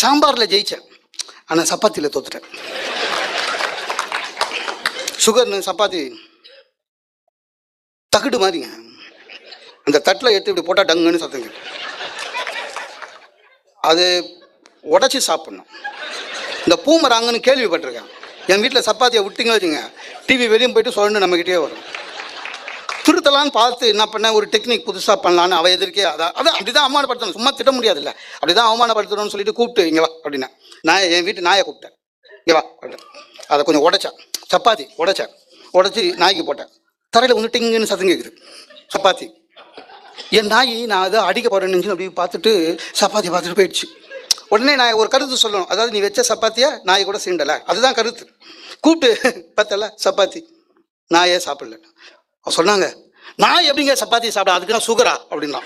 சாம்பாரில் ஜெயித்தேன், ஆனால் சப்பாத்தியில் தோத்துட்டேன். சுகர்னு சப்பாத்தி தகுடு மாதிரிங்க, அந்த தட்டில் எடுத்து இப்படி போட்டால் டங்குன்னு சத்தங்க. அது உடச்சி சாப்பிட்ணும். இந்த பூமராங்கன்னு கேள்விப்பட்டிருக்கேன். என் வீட்டில் சப்பாத்தியை விட்டிங்க வச்சுங்க, டிவி வெளியே போயிட்டு சொல்லணும் நம்மக்கிட்டே வரும். திருத்தலான்னு பார்த்து என்ன பண்ண, ஒரு டெக்னிக் புதுசாக பண்ணலான்னு அவள் எதிர்க்கே அதான் அப்படி தான் அவமானப்படுத்தணும், சும்மா திட்ட முடியாதுல்ல, அப்படி தான் அவமானப்படுத்தணும்னு சொல்லிட்டு கூப்பிட்டு இங்கே வா அப்படின்னா, நான் என் வீட்டு நாயை கூப்பிட்டேன், இங்கே வா அப்படின். அதை கொஞ்சம் உடைச்சேன், சப்பாத்தி உடச்சி நாய்க்கு போட்டேன். தரையில் ஒன்று டிங்குன்னு சத்தம் கேட்குது. சப்பாத்தி என் நாய் நான் அதை அடிக்க போகிறேன்னு அப்படி பார்த்துட்டு சப்பாத்தி பார்த்துட்டு போயிடுச்சு. உடனே நான் ஒரு கருத்து சொல்லணும், அதாவது நீ வச்ச சப்பாத்தியை நாய் கூட சீண்டலை, அதுதான் கருத்து. கூப்பிட்டு பார்த்தல சப்பாத்தி, நாயே சாப்பிடல. சொன்னாங்க, நான் எப்படிங்க சப்பாத்தி சாப்பிட, அதுக்கு நான் சுகரா அப்படின்னா.